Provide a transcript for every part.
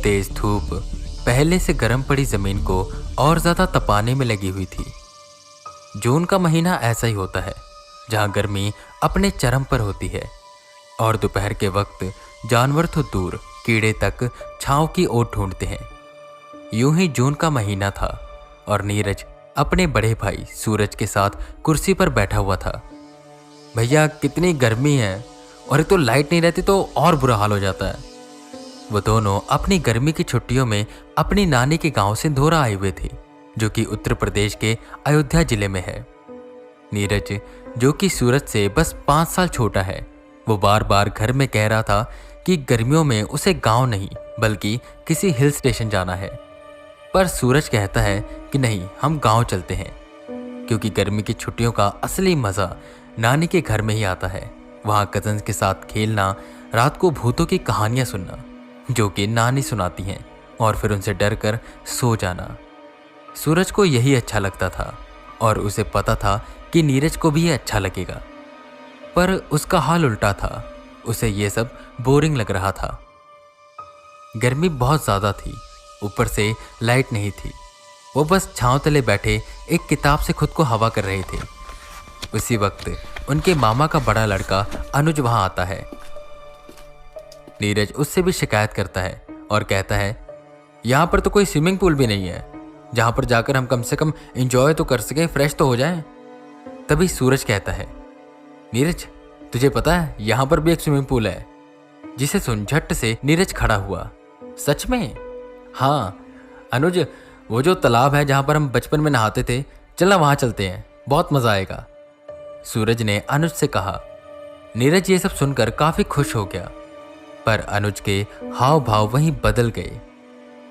तेज धूप पहले से गर्म पड़ी जमीन को और ज्यादा तपाने में लगी हुई थी। जून का महीना ऐसा ही होता है जहां गर्मी अपने चरम पर होती है और दोपहर के वक्त जानवर तो दूर कीड़े तक छांव की ओर ढूंढते हैं। यूं ही जून का महीना था और नीरज अपने बड़े भाई सूरज के साथ कुर्सी पर बैठा हुआ था। भैया कितनी गर्मी है और एक तो लाइट नहीं रहती तो और बुरा हाल हो जाता है। वो दोनों अपनी गर्मी की छुट्टियों में अपनी नानी के गांव सिंधोरा आए हुए थे, जो कि उत्तर प्रदेश के अयोध्या जिले में है। नीरज, जो कि सूरज से बस 5 साल छोटा है, वो बार बार घर में कह रहा था कि गर्मियों में उसे गांव नहीं बल्कि किसी हिल स्टेशन जाना है। पर सूरज कहता है कि नहीं, हम गांव चलते हैं, क्योंकि गर्मी की छुट्टियों का असली मजा नानी के घर में ही आता है। वहां कजन्स के साथ खेलना, रात को भूतों की कहानियां सुनना जो कि नानी सुनाती हैं, और फिर उनसे डर कर सो जाना। सूरज को यही अच्छा लगता था और उसे पता था कि नीरज को भी ये अच्छा लगेगा, पर उसका हाल उल्टा था। उसे ये सब बोरिंग लग रहा था। गर्मी बहुत ज़्यादा थी, ऊपर से लाइट नहीं थी। वो बस छांव तले बैठे एक किताब से खुद को हवा कर रहे थे। उसी वक्त उनके मामा का बड़ा लड़का अनुज वहां आता है। नीरज उससे भी शिकायत करता है और कहता है, यहाँ पर तो कोई स्विमिंग पूल भी नहीं है जहां पर जाकर हम कम से कम एंजॉय तो कर सकें, फ्रेश तो हो जाएं। तभी सूरज कहता है, नीरज तुझे पता है यहाँ पर भी एक स्विमिंग पूल है। जिसे सुन झट से नीरज खड़ा हुआ। सच में? हाँ अनुज, वो जो तालाब है जहां पर हम बचपन में नहाते थे, चलना वहां चलते हैं, बहुत मजा आएगा, सूरज ने अनुज से कहा। नीरज ये सब सुनकर काफी खुश हो गया, पर अनुज के हाव भाव वहीं बदल गए।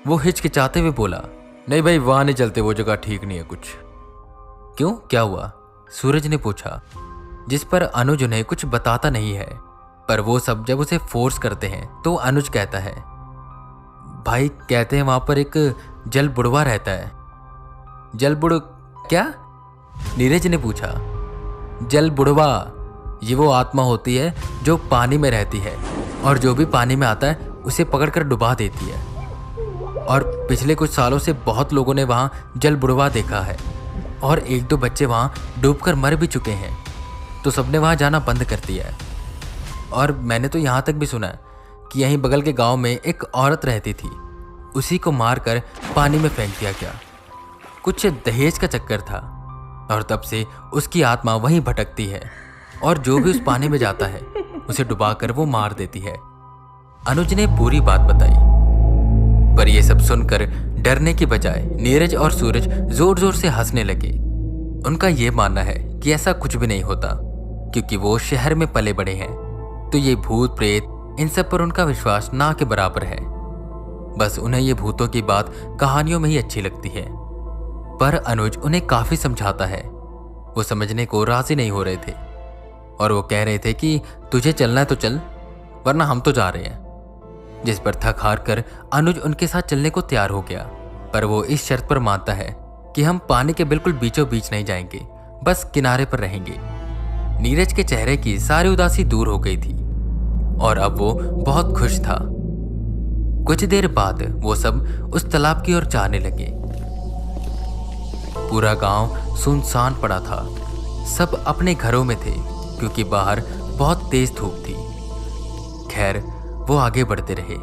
वो हिचकिचाते हुए बोला, नहीं भाई, वहां नहीं चलते, वो जगह ठीक नहीं है कुछ। क्यों, क्या हुआ? सूरज ने पूछा, जिस पर अनुज उन्हें कुछ बताता नहीं है। पर वो सब जब उसे फोर्स करते हैं तो अनुज कहता है, भाई कहते हैं वहां पर एक जल बुड़वा रहता है। जल बुड़ क्या? नीरज ने पूछा। जल बुड़वा, ये वो आत्मा होती है जो पानी में रहती है और जो भी पानी में आता है उसे पकड़कर डुबा देती है। और पिछले कुछ सालों से बहुत लोगों ने वहाँ जल बुड़वा देखा है और 1-2 बच्चे वहाँ डूबकर मर भी चुके हैं, तो सबने वहाँ जाना बंद कर दिया है। और मैंने तो यहाँ तक भी सुना है कि यहीं बगल के गांव में एक औरत रहती थी, उसी को मारकर पानी में फेंक दिया गया। कुछ दहेज का चक्कर था और तब से उसकी आत्मा वहीं भटकती है और जो भी उस पानी में जाता है उसे डुबाकर वो मार देती है। अनुज ने पूरी बात बताई, पर यह सब सुनकर डरने की बजाय नीरज और सूरज जोर जोर से हंसने लगे। उनका ये मानना है कि ऐसा कुछ भी नहीं होता, क्योंकि वो शहर में पले बड़े हैं, तो ये भूत प्रेत इन सब पर उनका विश्वास ना के बराबर है। बस उन्हें ये भूतों की बात कहानियों में ही अच्छी लगती है। पर अनुज उन्हें काफी समझाता है। वो समझने को राजी नहीं हो रहे थे और वो कह रहे थे कि तुझे चलना है तो चल, वरना हम तो जा रहे हैं। जिस पर थक हार कर अनुज उनके साथ चलने को तैयार हो गया, पर वो इस शर्त पर मानता है कि हम पानी के बिल्कुल बीचों बीच नहीं जाएंगे, बस किनारे पर रहेंगे। नीरज के चेहरे की सारी उदासी दूर हो गई थी और अब वो बहुत खुश था। कुछ देर बाद वो सब उस तालाब की ओर जाने लगे। पूरा गांव सुनसान पड़ा था। सब अपने घरों में थे क्योंकि बाहर बहुत तेज धूप थी। खैर, वो आगे बढ़ते रहे।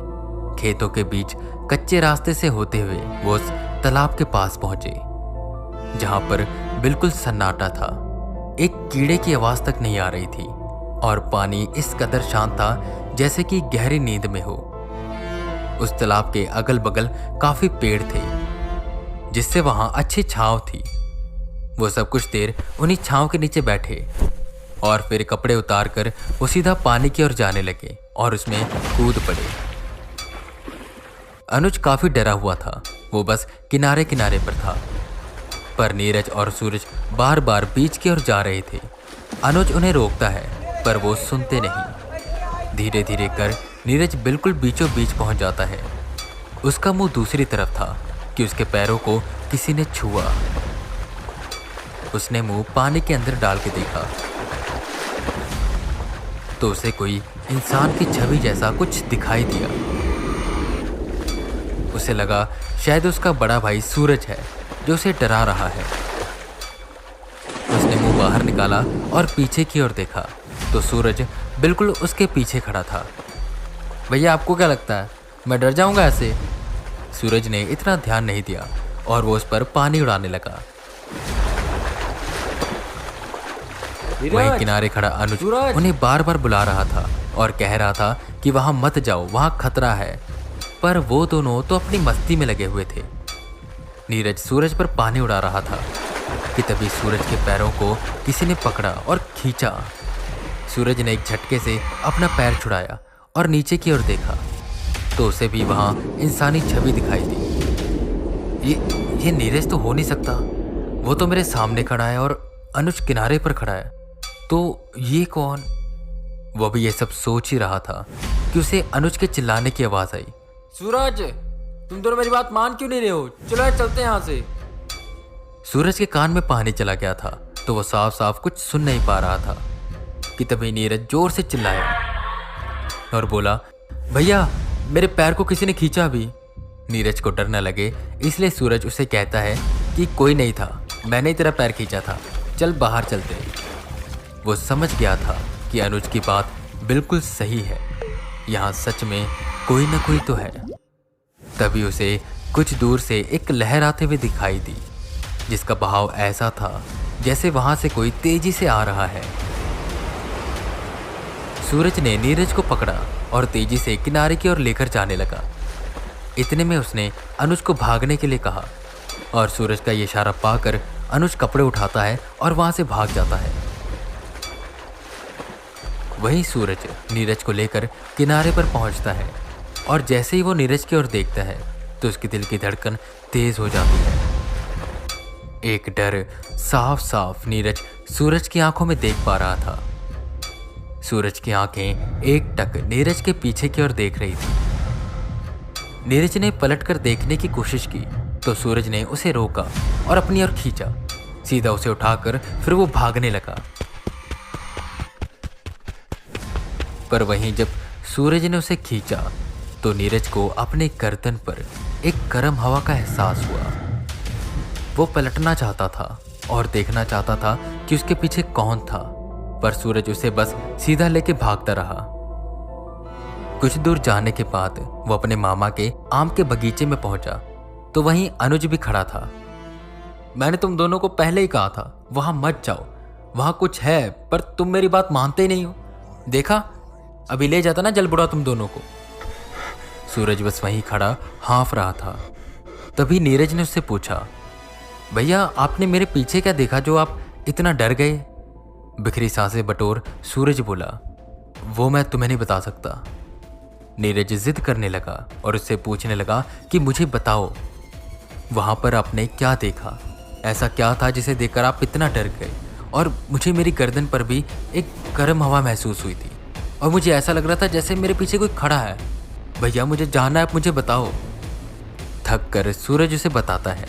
खेतों के बीच कच्चे रास्ते से होते हुए वो उस तालाब के पास पहुंचे, जहां पर बिल्कुल सन्नाटा था। एक कीड़े की आवाज तक नहीं आ रही थी और पानी इस कदर शांत था जैसे कि गहरी नींद में हो। उस तालाब के अगल बगल काफी पेड़ थे, जिससे वहां अच्छी छांव थी। वो सब कुछ देर उन्हीं छांव के नीचे बैठे और फिर कपड़े उतारकर वो सीधा पानी की ओर जाने लगे और उसमें कूद पड़े। अनुज काफी डरा हुआ था, वो बस किनारे किनारे पर था। पर नीरज और सूरज बार बार बीच की ओर जा रहे थे। अनुज उन्हें रोकता है, पर वो सुनते नहीं। धीरे धीरे कर नीरज बिल्कुल बीचों बीच पहुंच जाता है। उसका मुंह दूसरी तरफ था कि उसके पैरों को किसी ने छुआ। उसने मुंह पानी के अंदर डाल के देखा तो उसे कोई इंसान की छवि जैसा कुछ दिखाई दिया। उसे लगा शायद उसका बड़ा भाई सूरज है जो उसे डरा रहा है। उसने मुंह बाहर निकाला और पीछे की ओर देखा तो सूरज बिल्कुल उसके पीछे खड़ा था। भैया आपको क्या लगता है मैं डर जाऊंगा ऐसे? सूरज ने इतना ध्यान नहीं दिया और वो उस पर पानी उड़ाने लगा। वहीं किनारे खड़ा अनुज उन्हें बार बार बुला रहा था और कह रहा था कि वहां मत जाओ, वहां खतरा है, पर वो दोनों तो अपनी मस्ती में लगे हुए थे। नीरज सूरज पर पानी उड़ा रहा था कि तभी सूरज के पैरों को किसी ने पकड़ा और खींचा। सूरज ने एक झटके से अपना पैर छुड़ाया और नीचे की ओर देखा तो उसे भी वहां इंसानी छवि दिखाई दी। ये नीरज तो हो नहीं सकता, वो तो मेरे सामने खड़ा है और अनुज किनारे पर खड़ा है, तो ये कौन? वो भी ये सब सोच ही रहा था कि उसे अनुज के चिल्लाने की आवाज आई। सूरज, तुम दोनों मेरी बात मान क्यों नहीं रहे हो? चलो चलते हैं यहाँ से। सूरज के कान में पानी चला गया था तो वो साफ साफ कुछ सुन नहीं पा रहा था कि तभी नीरज जोर से चिल्लाया और बोला, भैया मेरे पैर को किसी ने खींचा भी। नीरज को डर न लगे इसलिए सूरज उसे कहता है कि कोई नहीं था, मैंने ही तेरा पैर खींचा था, चल बाहर चलते। वो समझ गया था कि अनुज की बात बिल्कुल सही है, यहाँ सच में कोई न कोई तो है। तभी उसे कुछ दूर से एक लहर आते हुए दिखाई दी जिसका बहाव ऐसा था जैसे वहां से कोई तेजी से आ रहा है। सूरज ने नीरज को पकड़ा और तेजी से किनारे की ओर लेकर जाने लगा। इतने में उसने अनुज को भागने के लिए कहा और सूरज का ये इशारा पाकर अनुज कपड़े उठाता है और वहां से भाग जाता है। वहीं सूरज नीरज को लेकर किनारे पर पहुंचता है और जैसे ही वो नीरज की ओर देखता है तो उसके दिल की धड़कन तेज हो जाती है। एक डर साफ साफ नीरज सूरज की आंखों में देख पा रहा था। सूरज की आंखें एकटक नीरज के पीछे की ओर देख रही थी। नीरज ने पलटकर देखने की कोशिश की तो सूरज ने उसे रोका और अपनी ओर खींचा। सीधा उसे उठाकर फिर वो भागने लगा। पर वहीं जब सूरज ने उसे खींचा तो नीरज को अपने गर्दन पर एक गर्म हवा का एहसास हुआ। वो पलटना चाहता था और देखना चाहता था कि उसके पीछे कौन था, पर सूरज उसे बस सीधा लेके भागता रहा। कुछ दूर जाने के बाद वो अपने मामा के आम के बगीचे में पहुंचा तो वहीं अनुज भी खड़ा था। मैंने तुम दोनों को पहले ही कहा था वहां मत जाओ, वहां कुछ है, पर तुम मेरी बात मानते ही नहीं हो। देखा, अभी ले जाता ना जल बुढ़ा तुम दोनों को। सूरज बस वहीं खड़ा हाँफ रहा था। तभी नीरज ने उससे पूछा, भैया आपने मेरे पीछे क्या देखा जो आप इतना डर गए? बिखरी सांसें बटोर सूरज बोला, वो मैं तुम्हें नहीं बता सकता। नीरज जिद करने लगा और उससे पूछने लगा कि मुझे बताओ, वहां पर आपने क्या देखा? ऐसा क्या था जिसे देखकर आप इतना डर गए? और मुझे मेरी गर्दन पर भी एक गर्म हवा महसूस हुई थी और मुझे ऐसा लग रहा था जैसे मेरे पीछे कोई खड़ा है। भैया मुझे जानना है, मुझे बताओ। थक कर सूरज उसे बताता है।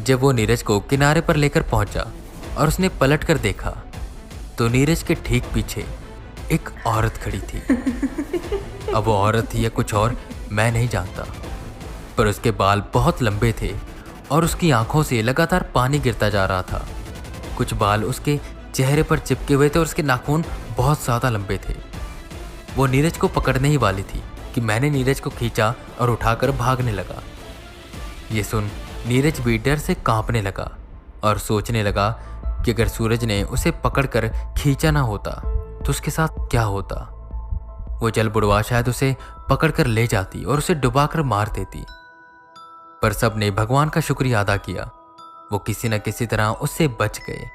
जब वो नीरज को किनारे पर लेकर पहुंचा और उसने पलट कर देखा तो नीरज के ठीक पीछे एक औरत खड़ी थी। अब वो औरत थी या कुछ और मैं नहीं जानता, पर उसके बाल बहुत लंबे थे और उसकी आंखों से लगातार पानी गिरता जा रहा था। कुछ बाल उसके चेहरे पर चिपके हुए थे और उसके नाखून बहुत ज़्यादा लंबे थे। वो नीरज को पकड़ने ही वाली थी कि मैंने नीरज को खींचा और उठाकर भागने लगा। ये सुन नीरज भी डर से कांपने लगा और सोचने लगा कि अगर सूरज ने उसे पकड़कर खींचा ना होता तो उसके साथ क्या होता। वो जल बुढ़वा शायद उसे पकड़कर ले जाती और उसे डुबाकर मार देती। पर सबने भगवान का शुक्रिया अदा किया, वो किसी न किसी तरह उससे बच गए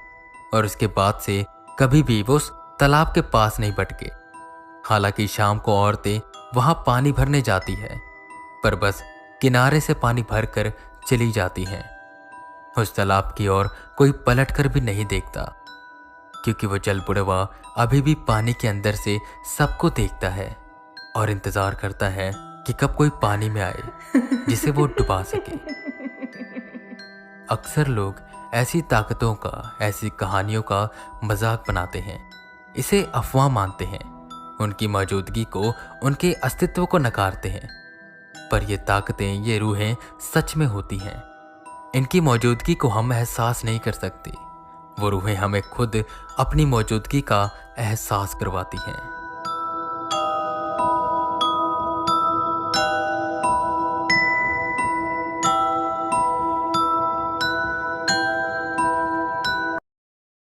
और उसके बाद से कभी भी वो उस तालाब के पास नहीं भटके। हालांकि शाम को औरतें वहां पानी भरने जाती है, पर बस किनारे से पानी भरकर चली जाती हैं। उस तालाब की ओर कोई पलट कर भी नहीं देखता, क्योंकि वो जल बुढ़वा अभी भी पानी के अंदर से सबको देखता है और इंतजार करता है कि कब कोई पानी में आए जिसे वो डुबा सके। अक्सर लोग ऐसी ताकतों का, ऐसी कहानियों का मजाक बनाते हैं, इसे अफवाह मानते हैं, उनकी मौजूदगी को, उनके अस्तित्व को नकारते हैं। पर ये ताकतें, ये रूहें सच में होती हैं। इनकी मौजूदगी को हम एहसास नहीं कर सकते। वो रूहें हमें खुद अपनी मौजूदगी का एहसास करवाती हैं।